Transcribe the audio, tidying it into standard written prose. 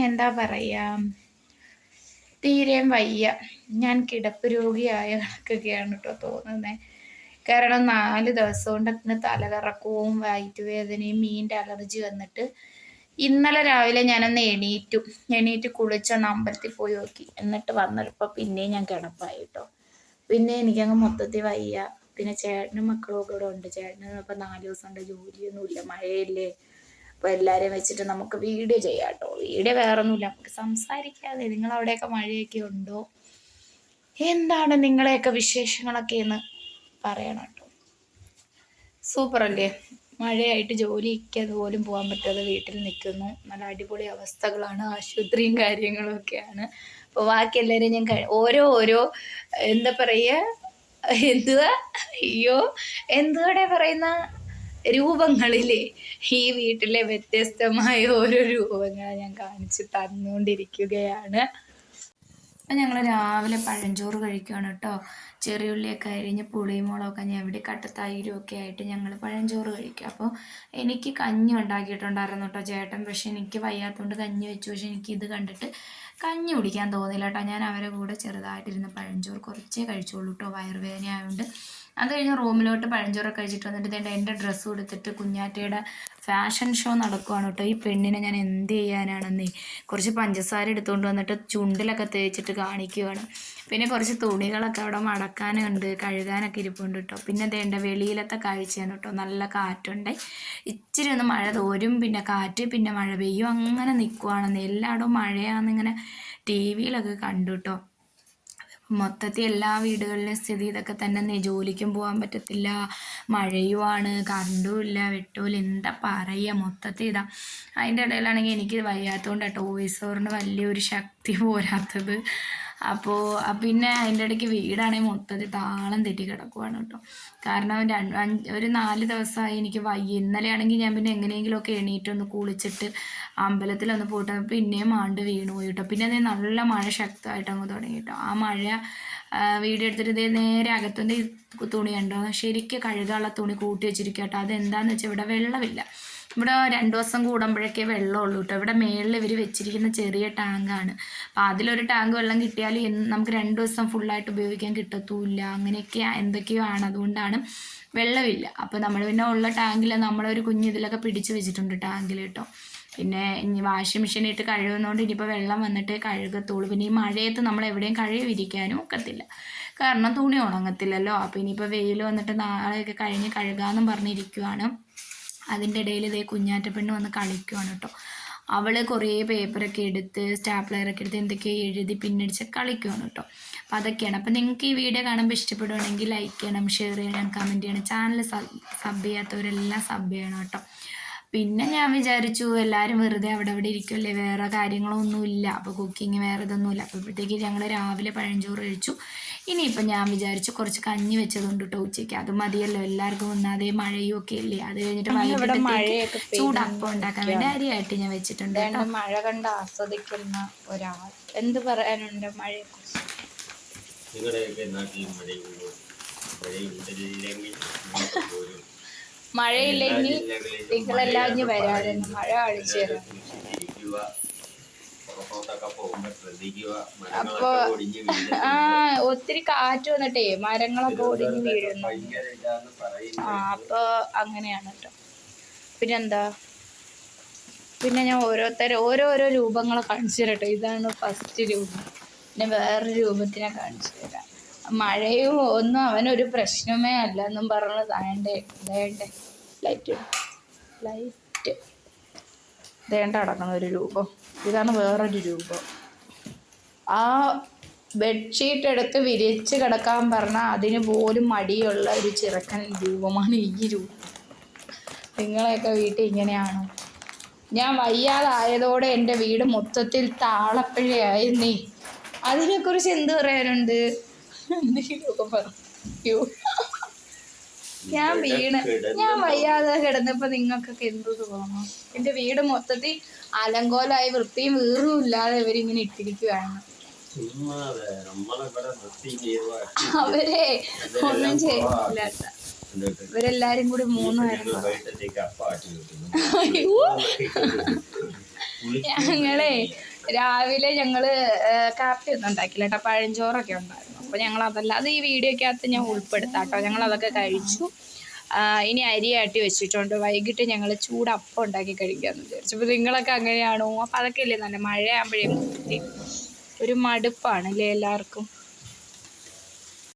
എന്താ പറയുക, തീരെയും വയ്യ. ഞാൻ കിടപ്പ് രോഗിയായ കണക്കൊക്കെയാണ് കേട്ടോ തോന്നുന്നത്. കാരണം 4 ദിവസം കൊണ്ട് അങ്ങനെ തലകറക്കവും വയറ്റുവേദനയും മീനിൻ്റെ അലർജി വന്നിട്ട് ഇന്നലെ രാവിലെ ഞാനൊന്ന് എണീറ്റ് കുളിച്ചൊന്ന് അമ്പലത്തിൽ പോയി നോക്കി. എന്നിട്ട് വന്നപ്പോൾ പിന്നെയും ഞാൻ കിടപ്പായി കേട്ടോ. പിന്നെ എനിക്കങ്ങ് മൊത്തത്തിൽ വയ്യ. പിന്നെ ചേട്ടനും മക്കളും ഒക്കെ ഇവിടെ ഉണ്ട്. ചേട്ടന് ഇപ്പം 4 ദിവസം കൊണ്ട് ജോലിയൊന്നുമില്ല, മഴയില്ലേ. അപ്പോൾ എല്ലാവരെയും വെച്ചിട്ട് നമുക്ക് വീഡിയോ ചെയ്യാം കേട്ടോ. വീഡിയോ വേറെ ഒന്നുമില്ല, നമുക്ക് സംസാരിക്കാതെ. നിങ്ങളവിടെയൊക്കെ മഴയൊക്കെ ഉണ്ടോ, എന്താണ് നിങ്ങളെയൊക്കെ വിശേഷങ്ങളൊക്കെ എന്ന് പറയണം കേട്ടോ. സൂപ്പറല്ലേ, മഴയായിട്ട് ജോലിക്ക് അതുപോലും പോകാൻ പറ്റാതെ വീട്ടിൽ നിൽക്കുന്നു. നല്ല അടിപൊളി അവസ്ഥകളാണ്, ആശുപത്രിയും കാര്യങ്ങളും ഒക്കെയാണ്. അപ്പോൾ ബാക്കി എല്ലാവരും ഞാൻ ഓരോ എന്താ പറയുക, എന്തുവാടെ പറയുന്ന രൂപങ്ങളിലെ ഈ വീട്ടിലെ വ്യത്യസ്തമായ ഓരോ രൂപങ്ങൾ ഞാൻ കാണിച്ച് തന്നുകൊണ്ടിരിക്കുകയാണ്. അപ്പം ഞങ്ങൾ രാവിലെ പഴഞ്ചോറ് കഴിക്കുകയാണ് കേട്ടോ. ചെറിയുള്ളിയൊക്കെ അരിഞ്ഞ് പുളിയും മുളകൊക്കെ ഞെവിടി കട്ടത്തൈരും ഒക്കെ ആയിട്ട് ഞങ്ങൾ പഴഞ്ചോറ് കഴിക്കും. അപ്പോൾ എനിക്ക് കഞ്ഞി ഉണ്ടാക്കിയിട്ടുണ്ടായിരുന്നു കേട്ടോ ചേട്ടൻ. പക്ഷെ എനിക്ക് വയ്യാത്തതുകൊണ്ട് കഞ്ഞി വെച്ചു. പക്ഷെ എനിക്കിത് കണ്ടിട്ട് കഞ്ഞി കുടിക്കാൻ തോന്നില്ല കേട്ടോ. ഞാൻ അവരെ കൂടെ ചെറുതായിട്ടിരുന്ന് പഴഞ്ചോറ് കുറച്ചേ കഴിച്ചോളൂ കേട്ടോ, വയറുവേദന ആയതുകൊണ്ട്. അത് കഴിഞ്ഞ് റൂമിലോട്ട് പഴഞ്ചോറൊക്കെ കഴിച്ചിട്ട് വന്നിട്ട് എൻ്റെ ഡ്രസ്സ് കൊടുത്തിട്ട് കുഞ്ഞാറ്റയുടെ ഫാഷൻ ഷോ നടക്കുവാണ് കേട്ടോ. ഈ പെണ്ണിനെ ഞാൻ എന്ത് ചെയ്യാനാണെന്നേ. കുറച്ച് പഞ്ചസാര എടുത്തുകൊണ്ട് വന്നിട്ട് ചുണ്ടിലൊക്കെ തേച്ചിട്ട് കാണിക്കുകയാണ്. പിന്നെ കുറച്ച് തുണികളൊക്കെ അവിടെ മടക്കാനുണ്ട്, കഴുകാനൊക്കെ ഇരിപ്പുണ്ട് കേട്ടോ. പിന്നെ എൻ്റെ വെളിയിലത്തെ കാഴ്ചയാണ് കേട്ടോ. നല്ല കാറ്റുണ്ട്, ഇച്ചിരി ഒന്ന് മഴ തോരും, പിന്നെ കാറ്റ്, പിന്നെ മഴ പെയ്യും, അങ്ങനെ നിൽക്കുവാണെന്ന്. എല്ലായിടവും മഴയാണെന്നിങ്ങനെ ടി വിയിലൊക്കെ കണ്ടു കേട്ടോ. മൊത്തത്തിൽ എല്ലാ വീടുകളിലും സ്ഥിതി ഇതൊക്കെ തന്നെ. ജോലിക്കും പോകാൻ പറ്റത്തില്ല, മഴയുമാണ്, കറണ്ടും ഇല്ല, വെട്ടൂല, എന്താ പറയുക, മൊത്തത്തിൽ ഇതാ. അതിൻ്റെ ഇടയിലാണെങ്കിൽ എനിക്ക് വയ്യാത്തതുകൊണ്ട് കേട്ടോ വോയിസ് ഓവറിന് വലിയൊരു ശക്തി പോരാത്തത്. അപ്പോൾ പിന്നെ അതിൻ്റെ ഇടയ്ക്ക് വീടാണെങ്കിൽ മൊത്തത്തിൽ താളം തെറ്റി കിടക്കുവാണ് കേട്ടോ. കാരണം ഒരു 4 ദിവസമായി എനിക്ക് വയ്യ. ഇന്നലെ ആണെങ്കിൽ ഞാൻ പിന്നെ എങ്ങനെയെങ്കിലുമൊക്കെ എണീറ്റൊന്ന് കുളിച്ചിട്ട് അമ്പലത്തിലൊന്ന് പോയിട്ട് പിന്നെയും മാണ്ട് വീണു പോയി കേട്ടോ. പിന്നെ അതേ നല്ല മഴ ശക്തമായിട്ട് അങ്ങ് തുടങ്ങി കേട്ടോ. ആ മഴ വീഡിയോ എടുത്തിട്ട് ഇതേ നേരെ അകത്തുനിന്ന് തുണി ഉണ്ടോ ശരിക്കും കഴുകാനുള്ള തുണി കൂട്ടി വെച്ചിരിക്കുക കേട്ടോ. അതെന്താണെന്ന് വെച്ചാൽ ഇവിടെ വെള്ളമില്ല. ഇവിടെ 2 ദിവസം കൂടുമ്പോഴൊക്കെ വെള്ളമുള്ളൂ കേട്ടോ. ഇവിടെ മേളിൽ ഇവർ വെച്ചിരിക്കുന്ന ചെറിയ ടാങ്കാണ്. അപ്പോൾ അതിലൊരു ടാങ്ക് വെള്ളം കിട്ടിയാൽ നമുക്ക് 2 ദിവസം ഫുള്ളായിട്ട് ഉപയോഗിക്കാൻ കിട്ടത്തുമില്ല. അങ്ങനെയൊക്കെ എന്തൊക്കെയോ ആണ്, അതുകൊണ്ടാണ് വെള്ളമില്ല. അപ്പോൾ നമ്മൾ പിന്നെ ഉള്ള ടാങ്കിൽ നമ്മളൊരു ഇതിലൊക്കെ പിടിച്ച് വെച്ചിട്ടുണ്ട് ടാങ്കിൽ കേട്ടോ. പിന്നെ ഇനി വാഷിംഗ് മെഷീനിട്ട് കഴുകുന്നതുകൊണ്ട് ഇനിയിപ്പോൾ വെള്ളം വന്നിട്ടേ കഴുകത്തുള്ളൂ. പിന്നെ ഈ മഴയത്ത് നമ്മൾ എവിടെയും കഴുകിയിരിക്കാനും ഒക്കത്തില്ല, കാരണം തുണി ഉണങ്ങത്തില്ലല്ലോ. അപ്പോൾ ഇനിയിപ്പോൾ വെയിൽ വന്നിട്ട് നാളെയൊക്കെ കഴിഞ്ഞ് കഴുകാമെന്നും പറഞ്ഞിരിക്കുവാണ്. അതിൻ്റെ ഇടയിൽ ഇതേ കുഞ്ഞാറ്റപ്പെണ്ണ് വന്ന് കളിക്കുവാണ് കേട്ടോ. അവൾ കുറേ പേപ്പറൊക്കെ എടുത്ത് സ്റ്റാപ്ലറൊക്കെ എടുത്ത് എന്തൊക്കെയോ എഴുതി പിന്നടിച്ച് കളിക്കുവാണ് കേട്ടോ. അപ്പോൾ അതൊക്കെയാണ്. അപ്പോൾ നിങ്ങൾക്ക് ഈ വീഡിയോ കാണുമ്പോൾ ഇഷ്ടപ്പെടുവാണെങ്കിൽ ലൈക്ക് ചെയ്യണം, ഷെയർ ചെയ്യണം, കമൻറ്റ് ചെയ്യണം. ചാനൽ സബ് ചെയ്യാത്തവരെല്ലാം സബ് ചെയ്യണം കേട്ടോ. പിന്നെ ഞാൻ വിചാരിച്ചു എല്ലാവരും വെറുതെ അവിടെ ഇരിക്കുമല്ലേ, വേറെ കാര്യങ്ങളൊന്നുമില്ല, അപ്പോൾ കുക്കിങ് വേറെ ഇതൊന്നുമില്ല. അപ്പോൾ ഇപ്പോഴത്തേക്ക് ഞങ്ങൾ രാവിലെ പഴഞ്ചോറ് കഴിച്ചു. ഇനിയിപ്പോൾ ഞാൻ വിചാരിച്ചു കുറച്ച് കഞ്ഞി വെച്ചതുകൊണ്ട് കേട്ടോ ഉച്ചയ്ക്ക്, അത് മതിയല്ലോ എല്ലാവർക്കും. ഒന്നാതെ മഴയും ഒക്കെ അല്ലേ. അത് കഴിഞ്ഞിട്ട് വൈകിട്ട് ചൂടപ്പം ഉണ്ടാക്കാൻ വേണ്ടി അരിയായിട്ട് ഞാൻ വെച്ചിട്ടുണ്ട്. മഴ കണ്ട് ആസ്വദിക്കുന്ന ഒരാൾ എന്ത് പറയാനുണ്ട് മഴയെക്കുറിച്ച്? മഴയില്ലെങ്കിൽ നിങ്ങളെല്ലാം ഇനി വരാറുണ്ട്, മഴ കാണിച്ചു തരാം. അപ്പൊ ഒത്തിരി കാറ്റ് വന്നിട്ടേ മരങ്ങളൊക്കെ ഒടിഞ്ഞ് വീഴുന്നു. അപ്പൊ അങ്ങനെയാണ് കേട്ടോ. പിന്നെന്താ, പിന്നെ ഞാൻ ഓരോരോ രൂപങ്ങളെ കാണിച്ചു തരട്ടെ. ഇതാണ് ഫസ്റ്റ് രൂപം. പിന്നെ വേറൊരു രൂപത്തിനെ കാണിച്ചു തരാം. മഴയും ഒന്നും അവനൊരു പ്രശ്നമേ അല്ല എന്നും പറഞ്ഞ് വേണ്ടേ ലൈറ്റ് ദേണ്ട അടക്കുന്ന ഒരു രൂപം. ഇതാണ് വേറൊരു രൂപം. ആ ബെഡ്ഷീറ്റ് എടുത്ത് വിരിച്ച് കിടക്കാൻ പറഞ്ഞാൽ അതിന് പോലും മടിയുള്ള ഒരു ചെറുക്കൻ രൂപമാണ് ഈ രൂപം. നിങ്ങളെയൊക്കെ വീട്ടിൽ ഇങ്ങനെയാണോ? ഞാൻ വയ്യാതായതോടെ എൻ്റെ വീട് മൊത്തത്തിൽ താളപ്പിഴയായി. അതിനെക്കുറിച്ച് എന്ത് പറയാനുണ്ട്? എന്തെങ്കിലുമൊക്കെ പറയൂ. ഞാൻ വയ്യാതെ കിടന്നപ്പോൾ നിങ്ങൾക്കൊക്കെ എന്ത് തോന്നണം? എൻ്റെ വീട് മൊത്തത്തിൽ അലങ്കോലായി വൃത്തിയും വീറും ഇല്ലാതെ ഇവരിങ്ങനെ ഇട്ടിരിക്കുകയാണ്. അവരെ ഒന്നും ചെയ്യില്ല. ഇവരെല്ലാരും കൂടി 3 പേരും രാവിലെ ഞങ്ങള് കാപ്പി ഒന്നും ഉണ്ടാക്കില്ല കേട്ടോ, പഴഞ്ചോറൊക്കെ ഉണ്ടായിരുന്നു. അപ്പോൾ ഞങ്ങൾ അത് ഈ വീഡിയോക്കകത്ത് ഞാൻ ഉൾപ്പെടുത്താം കേട്ടോ. ഞങ്ങളതൊക്കെ കഴിച്ചു. ഇനി അരി ആട്ടി വെച്ചിട്ടുണ്ട്. വൈകിട്ട് ഞങ്ങൾ ചൂടപ്പം ഉണ്ടാക്കി കഴിക്കാമെന്ന് വിചാരിച്ചു. അപ്പോൾ നിങ്ങളൊക്കെ അങ്ങനെയാണോ? അപ്പോൾ അതൊക്കെ അല്ലേ നല്ല മഴയാകുമ്പോഴേ ഒരു മടുപ്പാണല്ലേ എല്ലാവർക്കും.